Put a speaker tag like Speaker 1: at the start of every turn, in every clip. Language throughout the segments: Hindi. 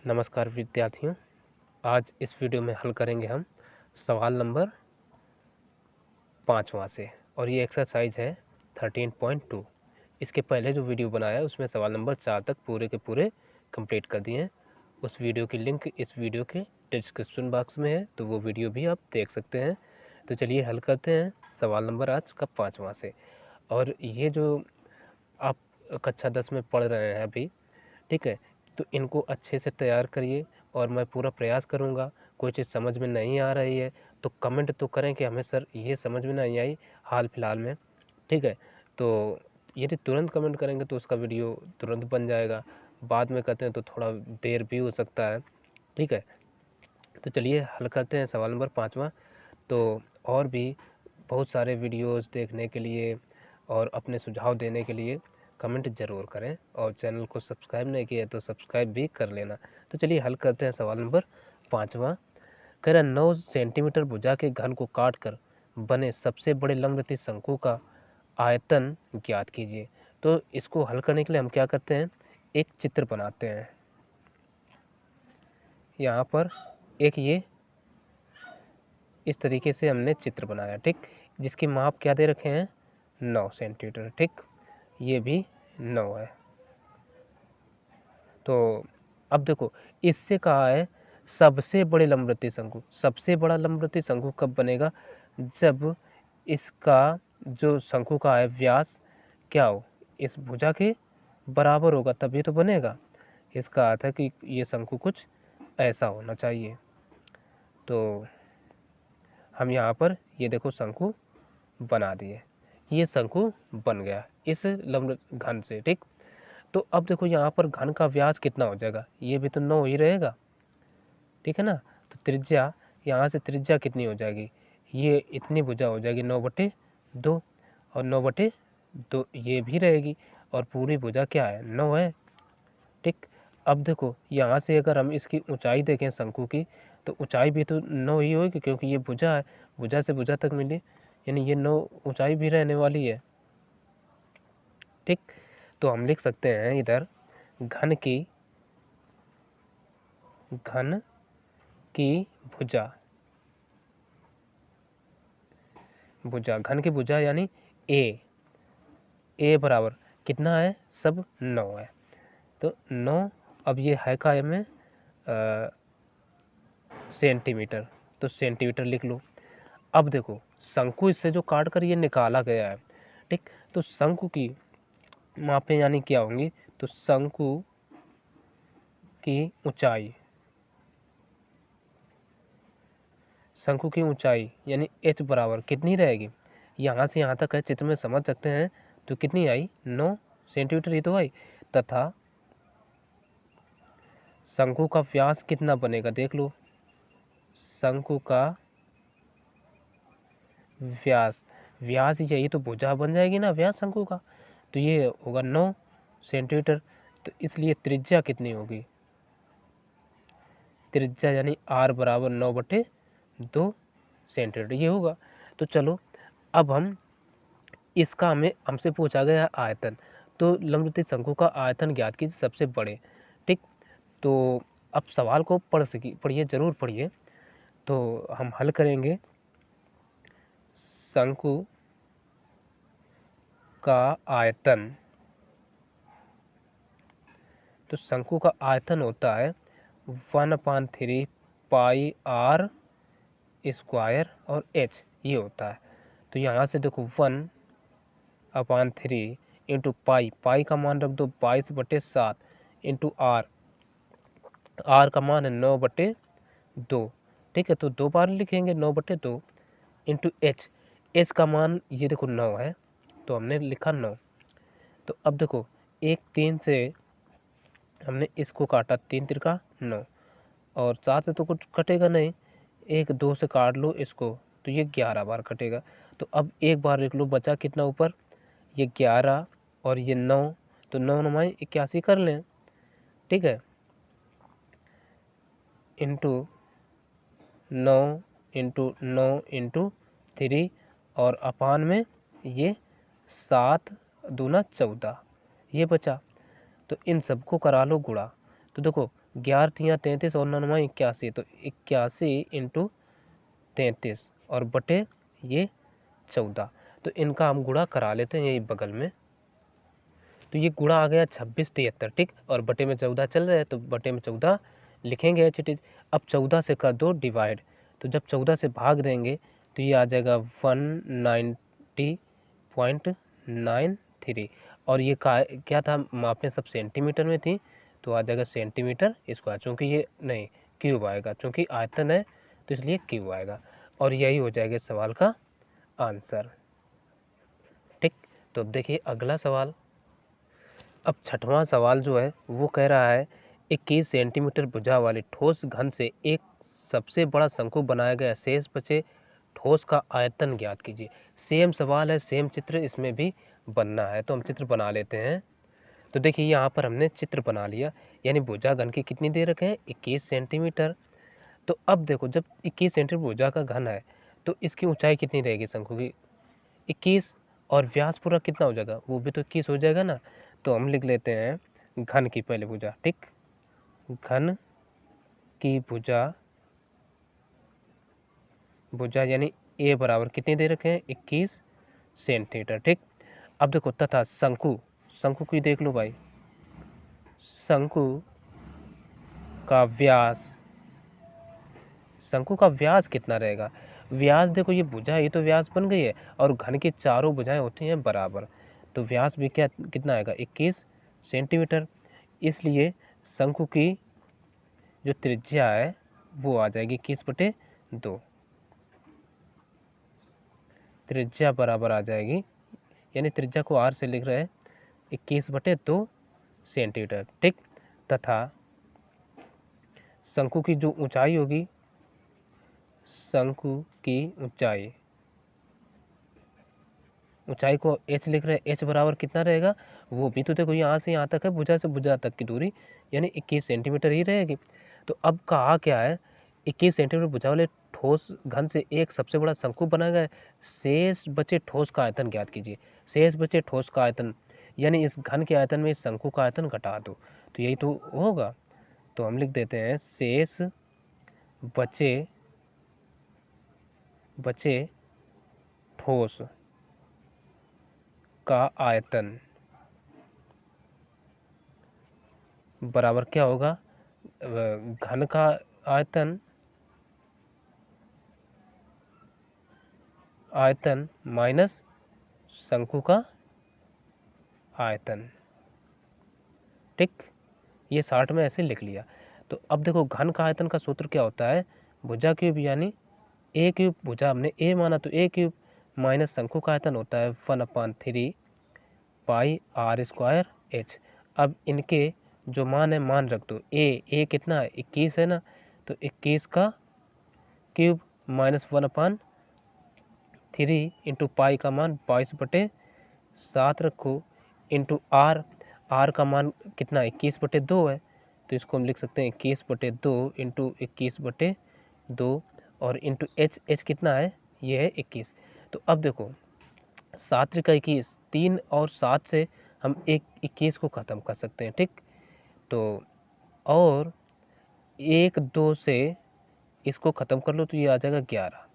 Speaker 1: नमस्कार विद्यार्थियों, आज इस वीडियो में हल करेंगे हम सवाल नंबर 5वां से और ये एक्सरसाइज है 13.2। इसके पहले जो वीडियो बनाया उसमें सवाल नंबर 4 तक पूरे के पूरे कंप्लीट कर दिए हैं। उस वीडियो की लिंक इस वीडियो के डिस्क्रिप्शन बॉक्स में है, तो वो वीडियो भी आप देख सकते हैं। तो चलिए हल करते हैं सवाल नंबर आज का 5वां से। और ये जो आप कक्षा 10 में पढ़ रहे हैं अभी, ठीक है, तो इनको अच्छे से तैयार करिए और मैं पूरा प्रयास करूँगा। कोई चीज़ समझ में नहीं आ रही है तो कमेंट तो करें कि हमें सर ये समझ में नहीं आई हाल फिलहाल में, ठीक है। तो यदि तुरंत कमेंट करेंगे तो उसका वीडियो तुरंत बन जाएगा, बाद में करते हैं तो थोड़ा देर भी हो सकता है, ठीक है। तो चलिए हल करते हैं सवाल नंबर 5वां। तो और भी बहुत सारे वीडियोस देखने के लिए और अपने सुझाव देने के लिए कमेंट ज़रूर करें और चैनल को सब्सक्राइब नहीं किया तो सब्सक्राइब भी कर लेना। तो चलिए हल करते हैं सवाल नंबर 5वां। कह रहा 9 सेंटीमीटर भुजा के घन को काट कर बने सबसे बड़े लंबवृत्तीय शंकु का आयतन ज्ञात कीजिए। तो इसको हल करने के लिए हम क्या करते हैं, एक चित्र बनाते हैं। यहाँ पर एक ये इस तरीके से हमने चित्र बनाया, ठीक, जिसकी माप क्या दे रखे हैं 9 सेंटीमीटर, ठीक, ये भी 9 है। तो अब देखो इससे कहा है सबसे बड़े लंबवृत्तीय शंकु। सबसे बड़ा लंबवृत्तीय शंकु कब बनेगा, जब इसका जो शंकु का है व्यास क्या हो, इस भुजा के बराबर होगा तभी तो बनेगा। इसका अर्थ है कि ये शंकु कुछ ऐसा होना चाहिए। तो हम यहाँ पर ये देखो शंकु बना दिए, ये शंकु बन गया इस लंब घन से, ठीक। तो अब देखो यहाँ पर घन का व्यास कितना हो जाएगा, ये भी तो 9 ही रहेगा, ठीक है ना। तो त्रिज्या यहाँ से त्रिज्या कितनी हो जाएगी, ये इतनी भुजा हो जाएगी 9/2 और 9/2 ये भी रहेगी और पूरी भुजा क्या है 9 है, ठीक। अब देखो यहाँ से अगर हम इसकी ऊंचाई देखें शंकु की तो ऊंचाई भी तो 9 ही होगी क्योंकि ये भुजा है, भुजा से भुजा तक मिली, यानी ये 9 ऊंचाई भी रहने वाली है, ठीक। तो हम लिख सकते हैं इधर घन की भुजा घन की भुजा यानी ए बराबर कितना है, सब 9 है। तो 9, अब ये है का में सेंटीमीटर, तो सेंटीमीटर लिख लो। अब देखो शंकु इससे जो काट कर ये निकाला गया है, ठीक, तो शंकु की मापें यानी क्या होंगी, तो शंकु की ऊंचाई यानी h बराबर कितनी रहेगी, यहाँ से यहाँ तक है, चित्र में समझ सकते हैं। तो कितनी आई 9 सेंटीमीटर ही तो आई, तथा शंकु का व्यास कितना बनेगा देख लो, शंकु का व्यास यही तो भुजा बन जाएगी ना व्यास शंकु का, तो ये होगा 9 सेंटीमीटर। तो इसलिए त्रिज्या कितनी होगी, त्रिज्या यानी r बराबर 9/2 सेंटीमीटर ये होगा। तो चलो अब हम इसका हमसे पूछा गया आयतन, तो लंबवृत्तीय शंकु का आयतन ज्ञात कीजिए सबसे बड़े, ठीक। तो अब सवाल को पढ़िए जरूर पढ़िए। तो हम हल करेंगे शंकु का आयतन, तो शंकु का आयतन होता है 1/3 पाई r स्क्वायर और h ये होता है। तो यहाँ से देखो 1/3 इंटू पाई का मान रख दो 22/7 इंटू r का मान है 9/2, ठीक है। तो 2 बार लिखेंगे 9/2 इंटू h का मान ये देखो 9 है तो हमने लिखा 9। तो अब देखो 1/3 से हमने इसको काटा, 3 तिरका 9 और 7 से तो कुछ कटेगा नहीं, 1 2 से काट लो इसको तो ये 11 बार कटेगा। तो अब एक बार लिख लो बचा कितना ऊपर, ये 11 और ये 9, तो 9 9 81 कर लें, ठीक है, इंटू 9 इंटू 9 इंटू 3 और अपान में ये 7 दूना 14 ये बचा। तो इन सबको करा लो गुणा, तो देखो 11 तियाँ 33 और 9 81, तो 81 इंटू 33 और बटे ये 14। तो इनका हम गुणा करा लेते हैं यही बगल में। तो ये गुणा आ गया 26 73, ठीक, और बटे में 14 चल रहा है तो बटे में 14 लिखेंगे एच इट इज। अब 14 से कर दो डिवाइड, तो जब 14 से भाग देंगे तो ये आ जाएगा 190.93, और ये क्या था, मापें सब सेंटीमीटर में थी, तो आ जाएगा सेंटीमीटर स्क्वायर, चूँकि ये नहीं क्यूब आएगा, चूँकि आयतन है तो इसलिए क्यूब आएगा, और यही हो जाएगा सवाल का आंसर। ठीक, तो अब देखिए अगला सवाल। अब छठवां सवाल जो है वो कह रहा है 21 सेंटीमीटर भुजा वाले ठोस घन से एक सबसे बड़ा शंकु बनाया गया, शेष बचे ठोस का आयतन ज्ञात कीजिए। सेम सवाल है, सेम चित्र इसमें भी बनना है, तो हम चित्र बना लेते हैं। तो देखिए यहाँ पर हमने चित्र बना लिया, यानी भुजा घन की कितनी दे रखे हैं 21 सेंटीमीटर। तो अब देखो जब 21 सेंटीमीटर भुजा का घन है तो इसकी ऊंचाई कितनी रहेगी शंकु की 21, और व्यास पूरा कितना हो जाएगा, वो भी तो 21 हो जाएगा ना। तो हम लिख लेते हैं घन की पहले भुजा, ठीक, घन की भुजा यानी ए बराबर कितने दे रखे हैं 21 सेंटीमीटर, ठीक। अब देखो तथा शंकु की देख लो भाई, शंकु का व्यास कितना रहेगा। व्यास देखो ये भुजा ये तो व्यास बन गई है, और घन की चारों भुजाएं होती हैं बराबर, तो व्यास भी क्या कितना आएगा 21 सेंटीमीटर। इसलिए शंकु की जो त्रिज्या है वो आ जाएगी 21/2, त्रिज्या बराबर आ जाएगी, यानी त्रिज्या को आर से लिख रहे हैं 21/2 सेंटीमीटर, ठीक। तथा शंकु की जो ऊंचाई होगी, शंकु की ऊंचाई को h लिख रहे हैं, h बराबर कितना रहेगा, वो भी तो देखो यहाँ से यहाँ तक है, भुजा से भुजा तक की दूरी, यानी 21 सेंटीमीटर ही रहेगी। तो अब कहा क्या है 21 सेंटीमीटर भुजा वाले ठोस घन से एक सबसे बड़ा शंकु बनाया गया है, शेष बचे ठोस का आयतन ज्ञात कीजिए। शेष बचे ठोस का आयतन, यानी इस घन के आयतन में इस शंकु का आयतन घटा दो, तो यही तो होगा। तो हम लिख देते हैं शेष बचे ठोस का आयतन बराबर क्या होगा, घन का आयतन माइनस शंकु का आयतन, ठीक। ये 60 में ऐसे लिख लिया। तो अब देखो घन का आयतन का सूत्र क्या होता है, भुजा क्यूब यानी ए क्यूब, भुजा हमने ए माना तो ए क्यूब, माइनस शंकु का आयतन होता है 1/3 पाई आर स्क्वायर एच। अब इनके जो मान है मान रख दो, ए कितना है 21 है ना, तो 21 का क्यूब माइनस 1/3 इंटू पाई का मान 22/7 रखो, इंटू आर का मान कितना 21/2 है, तो इसको हम लिख सकते हैं 21/2 इंटू 21/2, और इंटू एच कितना है, ये है 21। तो अब देखो 7 का 21, 3 और 7 से हम 21 को ख़त्म कर सकते हैं, ठीक। तो और 1 2 से इसको ख़त्म कर लो तो ये आ जाएगा 11।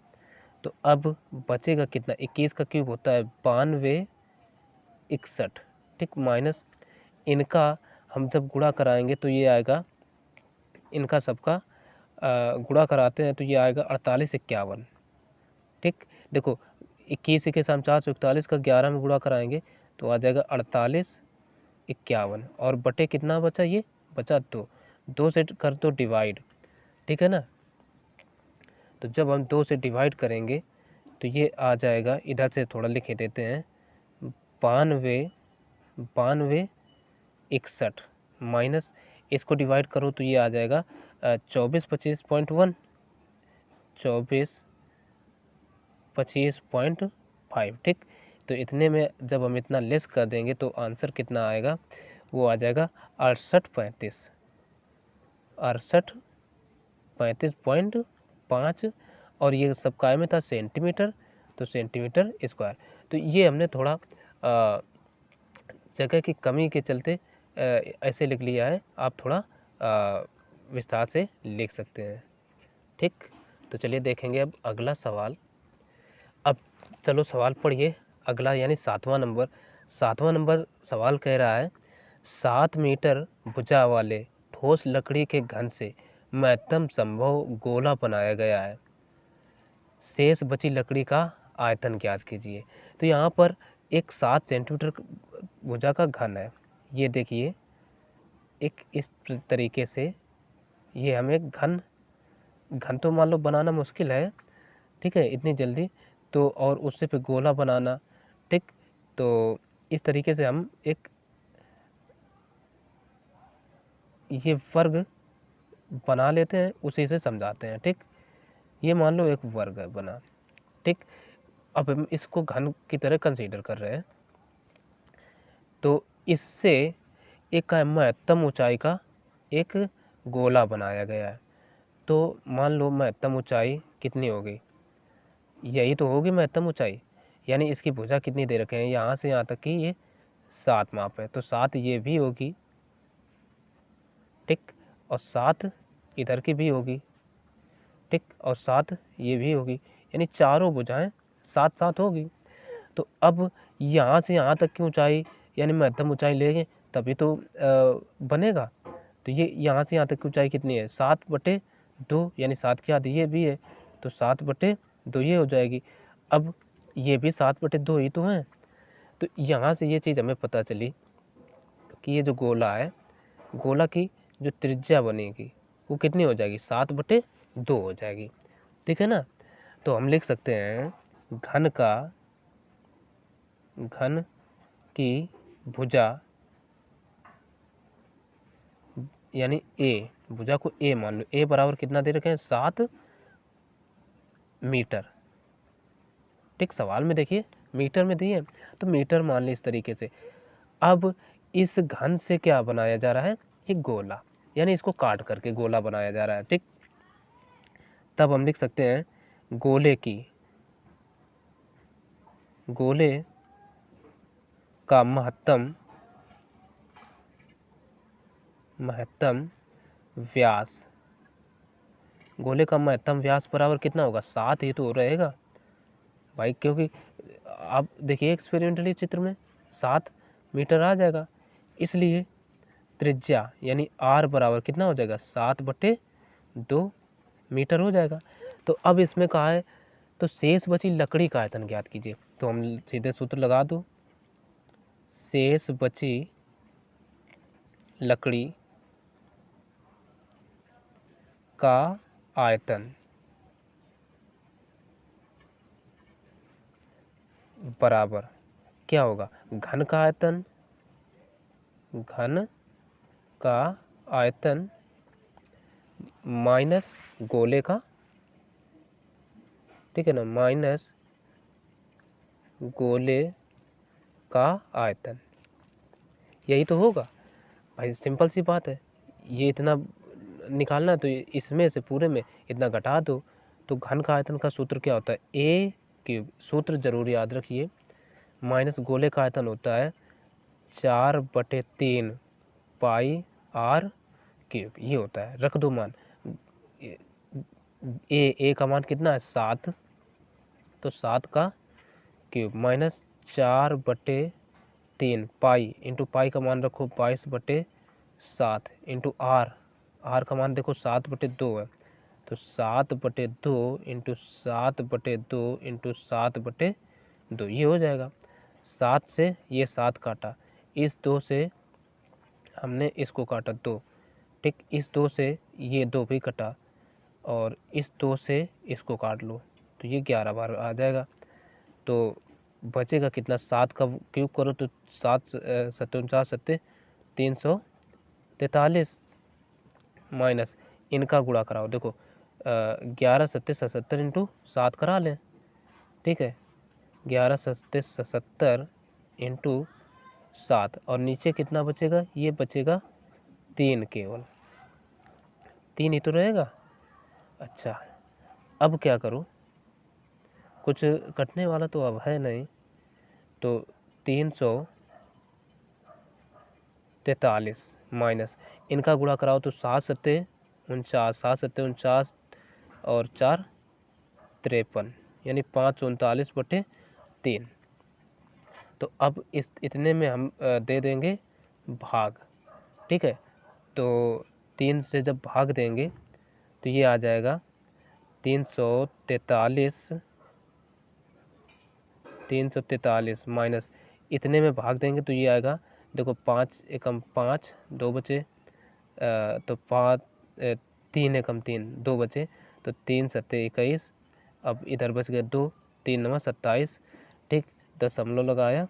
Speaker 1: तो अब बचेगा कितना, 21 का क्यूब होता है 92 61, ठीक, माइनस इनका हम जब गुणा कराएंगे तो ये आएगा, इनका सबका गुणा कराते हैं तो ये आएगा 48 51, ठीक। देखो 21 के साथ 441 का 11 में गुणा कराएंगे तो आ जाएगा 48 51, और बटे कितना बचा, ये बचा 2 से कर दो डिवाइड, ठीक है ना। तो जब हम 2 से डिवाइड करेंगे तो ये आ जाएगा, इधर से थोड़ा लिख देते हैं 92 61, माइनस इसको डिवाइड करो तो ये आ जाएगा 24 25.1 24 25.5, ठीक। तो इतने में जब हम इतना लेस कर देंगे तो आंसर कितना आएगा, वो आ जाएगा 68 35.5, और ये सब काय में था सेंटीमीटर, तो सेंटीमीटर स्क्वायर। तो ये हमने थोड़ा जगह की कमी के चलते ऐसे लिख लिया है, आप थोड़ा विस्तार से लिख सकते हैं। ठीक, तो चलिए देखेंगे अब अगला सवाल। अब चलो सवाल पढ़िए अगला, यानी 7वां नंबर। 7वां नंबर सवाल कह रहा है 7 मीटर भुजा वाले ठोस लकड़ी के घन से महत्तम संभव गोला बनाया गया है, शेष बची लकड़ी का आयतन ज्ञात कीजिए। तो यहाँ पर एक 7 सेंटीमीटर भुजा का घन है, ये देखिए एक इस तरीके से ये हमें घन तो मान लो बनाना मुश्किल है, ठीक है, इतनी जल्दी, तो और उससे फिर गोला बनाना, ठीक, तो इस तरीके से हम एक ये वर्ग बना लेते हैं, उसी से समझाते हैं। ठीक, ये मान लो एक वर्ग है बना, ठीक, अब हम इसको घन की तरह कंसीडर कर रहे हैं, तो इससे एक महत्तम ऊंचाई का एक गोला बनाया गया है। तो मान लो महत्तम ऊंचाई कितनी होगी, यही तो होगी महत्तम ऊंचाई, यानी इसकी भुजा कितनी दे रखे हैं, यहाँ से यहाँ तक की ये 7 माप है, तो 7 ये भी होगी, ठीक, और 7 इधर की भी होगी, ठीक, और 7 ये भी होगी, यानी चारों भुजाएं 7-7 होगी। तो अब यहाँ से यहाँ तक की ऊंचाई यानी महत्तम ऊंचाई लेंगे तभी तो बनेगा। तो ये यहाँ से यहाँ तक की ऊंचाई कितनी है, 7/2, यानी 7 की आधी ये भी है, तो 7/2 ये हो जाएगी। अब ये भी 7/2 ही तो है। तो यहाँ से ये चीज़ हमें पता चली कि ये जो गोला है, गोला की जो त्रिज्या बनेगी वो कितनी हो जाएगी, 7/2 हो जाएगी, ठीक है ना। तो हम लिख सकते हैं घन की भुजा, यानी ए, भुजा को ए मान लो, ए बराबर कितना दे रखे हैं, 7 मीटर, ठीक, सवाल में देखिए मीटर में दिए, तो मीटर मान ली इस तरीके से। अब इस घन से क्या बनाया जा रहा है, ये गोला, यानी इसको काट करके गोला बनाया जा रहा है, ठीक। तब हम लिख सकते हैं गोले का महत्तम व्यास, गोले का महत्तम व्यास बराबर कितना होगा, 7 ही तो रहेगा भाई, क्योंकि आप देखिए एक्सपेरिमेंटली चित्र में 7 मीटर आ जाएगा, इसलिए त्रिज्या यानी r बराबर कितना हो जाएगा, 7/2 मीटर हो जाएगा। तो अब इसमें कहा है तो शेष बची लकड़ी का आयतन ज्ञात कीजिए, तो हम सीधे सूत्र लगा दो, शेष बची लकड़ी का आयतन बराबर क्या होगा, घन का आयतन माइनस गोले का, ठीक है ना, माइनस गोले का आयतन, यही तो होगा भाई, सिंपल सी बात है। ये इतना निकालना तो इसमें से पूरे में इतना घटा दो, तो घन का आयतन का सूत्र क्या होता है, a³ सूत्र जरूर याद रखिए, माइनस गोले का आयतन होता है 4/3 पाई r³, ये होता है, रख दो मान, ए का मान कितना है 7, तो 7 का cube minus 4/3 pi into pi का मान रखो 22/7 इंटू आर का मान देखो 7/2 है, तो 7/2 इंटू 7/2 इंटू 7/2 ये हो जाएगा। 7 से ये 7 काटा, इस 2 से हमने इसको काटा 2, ठीक, इस 2 से ये 2 भी कटा, और इस 2 से इसको काट लो, तो ये 11 बार आ जाएगा। तो बचेगा कितना, 7 का क्यूब करो तो 7 7 343 माइनस इनका गुणा कराओ, देखो 11 7 77 इंटू 7 करा लें, ठीक है, 11 7 77 इंटू 7, और नीचे कितना बचेगा, ये बचेगा 3, केवल 3 ही तो रहेगा। अच्छा, अब क्या करूँ, कुछ कटने वाला तो अब है नहीं, तो 343 माइनस इनका गुणा कराओ तो 7 7 49, 7×7 = 49 और 4 53, यानी 539/3। तो अब इस इतने में हम दे देंगे भाग, ठीक है। तो 3 से जब भाग देंगे तो ये आ जाएगा 343 माइनस इतने में भाग देंगे तो ये आएगा, देखो 5 एकम 5, 2 बचे, तो 5 3 एकम 3, 2 बचे, तो 3 सत्ते 21, अब इधर बच गए 2, 3 9 27, ठीक, दशमलव लगाया,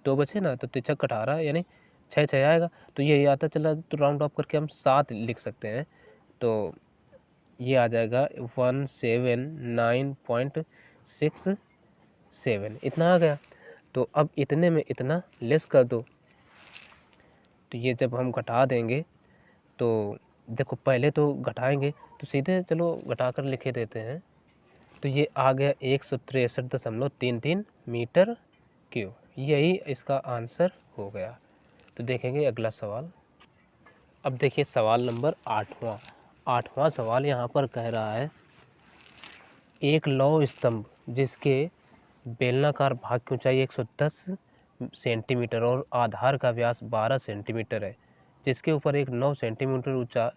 Speaker 1: 2 बचे ना, तो 3 18, यानी 6 आएगा। तो ये आता चला, तो राउंड ऑफ करके हम 7 लिख सकते हैं। तो ये आ जाएगा 179.67, इतना आ गया। तो अब इतने में इतना लेस कर दो, तो ये जब हम घटा देंगे तो देखो पहले तो घटाएंगे तो सीधे चलो घटा कर लिखे देते हैं। तो ये आ गया 163.33 मीटर क्यूब, यही इसका आंसर हो गया। तो देखेंगे अगला सवाल। अब देखिए सवाल नंबर 8वां सवाल यहाँ पर कह रहा है, एक लौह स्तंभ जिसके बेलनाकार भाग की ऊंचाई 110 सेंटीमीटर और आधार का व्यास 12 सेंटीमीटर है, जिसके ऊपर एक 9 सेंटीमीटर ऊंचा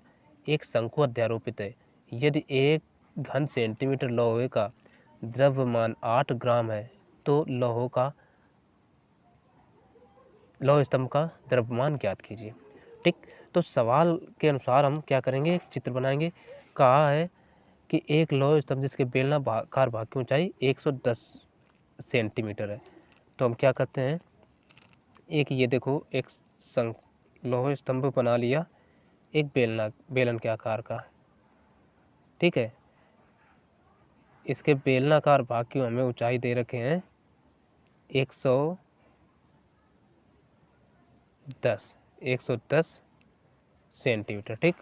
Speaker 1: एक शंकु अध्यारोपित है। यदि 1 घन सेंटीमीटर लोहे का द्रव्यमान 8 ग्राम है तो लौह स्तंभ का द्रव्यमान ज्ञात कीजिए। ठीक, तो सवाल के अनुसार हम क्या करेंगे, एक चित्र बनाएंगे। कहा है कि एक लौह स्तंभ जिसके बेलनाकार भाग की ऊंचाई 110 सेंटीमीटर है। तो हम क्या करते हैं, एक ये देखो एक लौह स्तंभ बना लिया, एक बेलन के आकार का, ठीक है। इसके बेलनाकार भाग की हमें ऊंचाई दे रखे हैं 110 सेंटीमीटर, ठीक।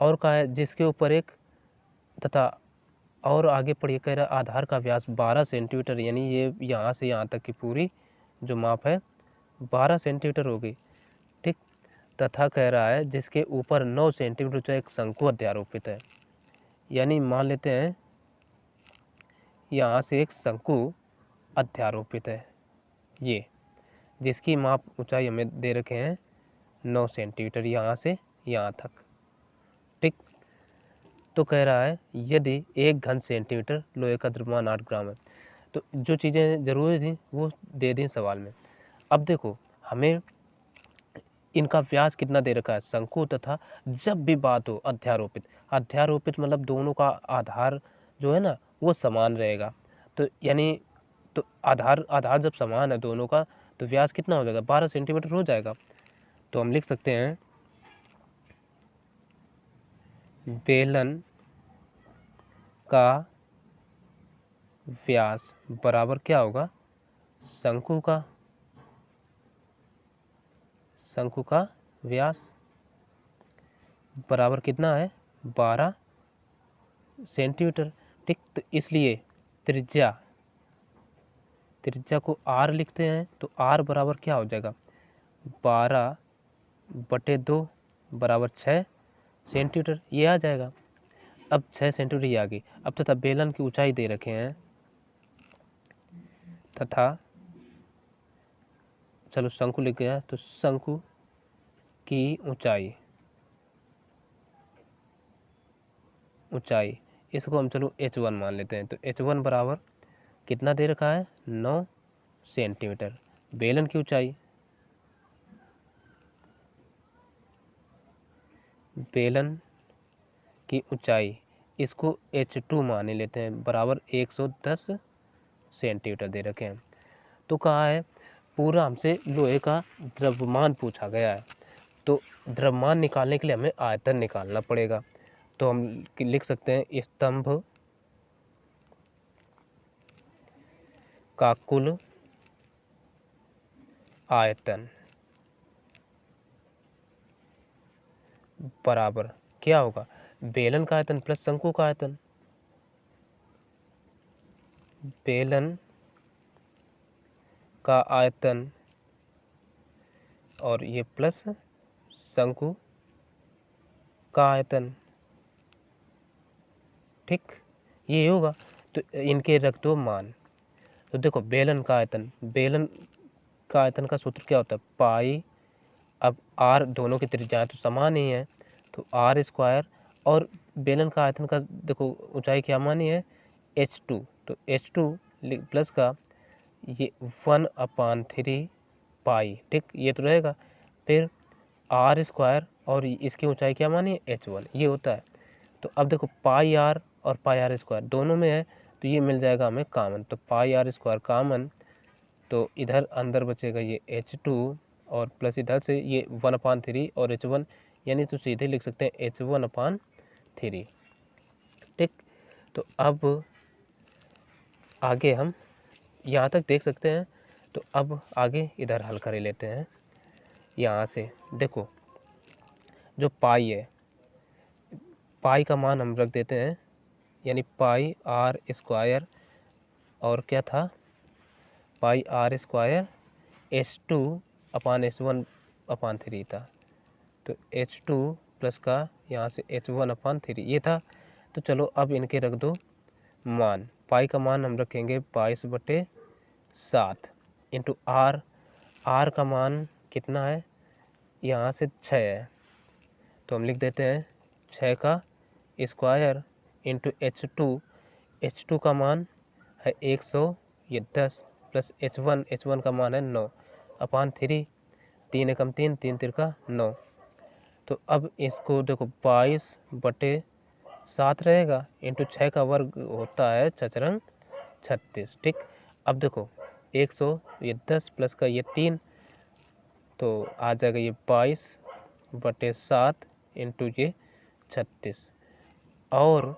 Speaker 1: और कहा है जिसके ऊपर एक तथा, और आगे पढ़िए, कह रहा है आधार का व्यास 12 सेंटीमीटर, यानी ये यहाँ से यहाँ तक की पूरी जो माप है 12 सेंटीमीटर होगी, ठीक। तथा कह रहा है जिसके ऊपर 9 सेंटीमीटर ऊंचा एक शंकु अध्यारोपित है, यानी मान लेते हैं यहाँ से एक शंकु अध्यारोपित है, ये जिसकी माप ऊंचाई हमें दे रखे हैं 9 सेंटीमीटर यहाँ से यहाँ तक, ठीक। तो कह रहा है यदि 1 घन सेंटीमीटर लोहे का द्रव्यमान 8 ग्राम है। तो जो चीज़ें ज़रूरी थी वो दे दी सवाल में। अब देखो हमें इनका व्यास कितना दे रखा है शंकु, तथा जब भी बात हो अध्यारोपित मतलब दोनों का आधार जो है ना वो समान रहेगा। तो यानी तो आधार जब समान है दोनों का तो व्यास कितना हो जाएगा, 12 सेंटीमीटर हो जाएगा। तो हम लिख सकते हैं बेलन का व्यास बराबर क्या होगा, शंकु का व्यास बराबर कितना है 12 सेंटीमीटर, ठीक। तो इसलिए त्रिज्या को r लिखते हैं, तो r बराबर क्या हो जाएगा 12/2 बराबर 6 सेंटीमीटर, ये आ जाएगा। अब 6 सेंटीमीटर ये आ गई। अब तथा बेलन की ऊंचाई दे रखे हैं, तथा चलो शंकु लिख गया, तो शंकु की ऊंचाई इसको हम चलो h1 मान लेते हैं। तो h1 बराबर कितना दे रखा है 9 सेंटीमीटर। बेलन की ऊंचाई इसको h2 मान लेते हैं, बराबर 110 सेंटीमीटर दे रखे हैं। तो कहा है पूरा हमसे लोहे का द्रव्यमान पूछा गया है, तो द्रव्यमान निकालने के लिए हमें आयतन निकालना पड़ेगा। तो हम लिख सकते हैं स्तंभ का कुल आयतन बराबर क्या होगा, बेलन का आयतन प्लस शंकु का आयतन। बेलन का आयतन और ये प्लस शंकु का आयतन, ठीक, ये होगा। तो इनके रख दो मान। तो देखो बेलन का आयतन, बेलन का आयतन का सूत्र क्या होता है, पाई, अब आर दोनों की त्रिज्याएं तो समान ही है, तो आर स्क्वायर, और बेलन का आयतन का देखो ऊंचाई क्या मानी है, h2, तो h2 प्लस का ये 1/3 पाई, ठीक, ये तो रहेगा। फिर आर स्क्वायर और इसकी ऊंचाई क्या मानी है, h1, ये होता है। तो अब देखो पाई आर और पाई आर स्क्वायर दोनों में है, तो ये मिल जाएगा हमें कॉमन, तो पाई आर स्क्वायर कॉमन, तो इधर अंदर बचेगा ये h2 और प्लस इधर से ये 1/3 और h1, यानी तो सीधे लिख सकते हैं h1/3, ठीक। तो अब आगे हम यहाँ तक देख सकते हैं। तो अब आगे इधर हल कर लेते हैं। यहाँ से देखो जो पाई है, पाई का मान हम रख देते हैं, यानी पाई आर स्क्वायर, और क्या था, पाई आर स्क्वायर h2/h1/3 था, तो h2 प्लस का यहाँ से h1/3 ये था। तो चलो अब इनके रख दो मान। पाई का मान हम रखेंगे 22/7 इंटू आर, आर का मान कितना है, यहाँ से 6 है, तो हम लिख देते हैं 6 का स्क्वायर इंटू h2 का मान है 110 प्लस h1 का मान है 9/3, 3 एकम 3, 3 तिरका 9। तो अब इसको देखो 22/7 रहेगा इंटू 6 का वर्ग होता है 6×6 36, ठीक। अब देखो 110 प्लस का ये 3, तो आ जाएगा ये 22/7 इंटू ये 36, और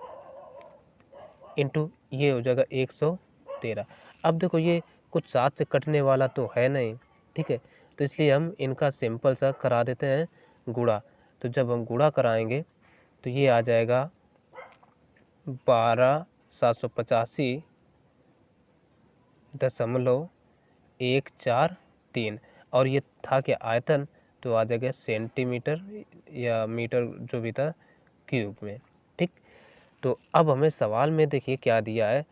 Speaker 1: इंटू ये हो जाएगा 113। अब देखो ये कुछ 7 से कटने वाला तो है नहीं, ठीक है, तो इसलिए हम इनका सिंपल सा करा देते हैं गुणा। तो जब हम गुणा कराएंगे तो ये आ जाएगा 12,785.143, और ये था क्या आयतन, तो आ जाएगा सेंटीमीटर या मीटर जो भी था क्यूब में, ठीक। तो अब हमें सवाल में देखिए क्या दिया है,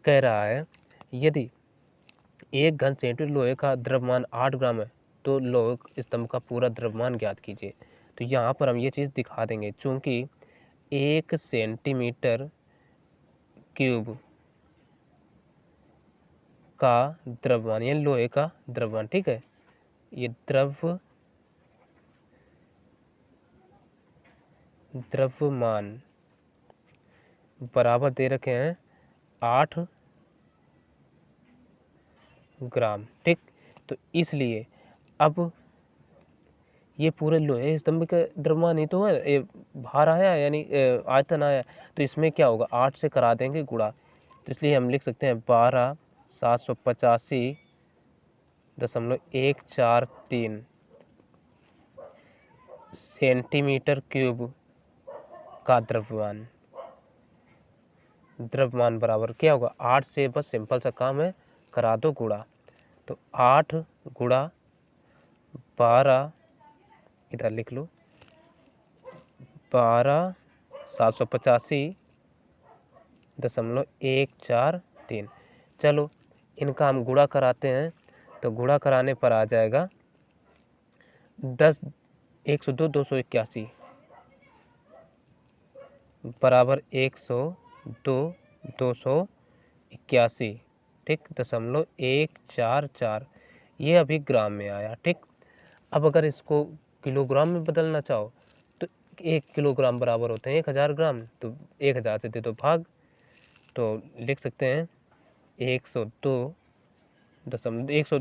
Speaker 1: कह रहा है यदि 1 घन सेंटीमीटर लोहे का द्रव्यमान 8 ग्राम है तो लोह स्तंभ का पूरा द्रव्यमान ज्ञात कीजिए। तो यहाँ पर हम ये चीज़ दिखा देंगे, चूँकि 1 सेंटीमीटर क्यूब का द्रव्यमान, यानी लोहे का द्रव्यमान, ठीक है, ये द्रव्यमान बराबर दे रखे हैं 8 ग्राम, ठीक। तो इसलिए अब ये पूरे लोहे स्तंभ का द्रव्यमान ही तो है, ये भार आया यानी आयतन आया, तो इसमें क्या होगा 8 से करा देंगे गुणा, तो इसलिए हम लिख सकते हैं 12,785.143 सेंटीमीटर क्यूब का द्रव्यमान बराबर क्या होगा 8 से, बस सिंपल सा काम है, करा दो गुणा। तो 8 गुणा 12, इधर लिख लो 12,785.143। चलो इनका हम गुणा कराते हैं, तो गुणा कराने पर आ जाएगा 10 102 281 बराबर 102 281, ठीक, 0.144, ये अभी ग्राम में आया, ठीक। अब अगर इसको किलोग्राम में बदलना चाहो तो 1 किलोग्राम बराबर होते हैं 1000 ग्राम, तो 1000 से दे दो भाग, तो लिख सकते हैं 102 दशमलव 100,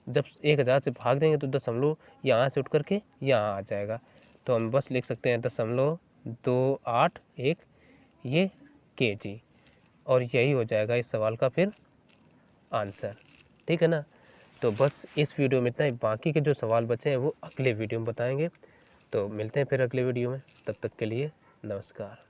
Speaker 1: जब 1000 से भाग देंगे तो दशमलव यहाँ से उठ करके यहाँ आ जाएगा, तो हम बस लिख सकते हैं 0.281 ये केजी, और यही हो जाएगा इस सवाल का फिर आंसर, ठीक है ना। तो बस इस वीडियो में इतना ही, बाकी के जो सवाल बचे हैं वो अगले वीडियो में बताएंगे। तो मिलते हैं फिर अगले वीडियो में, तब तक के लिए नमस्कार।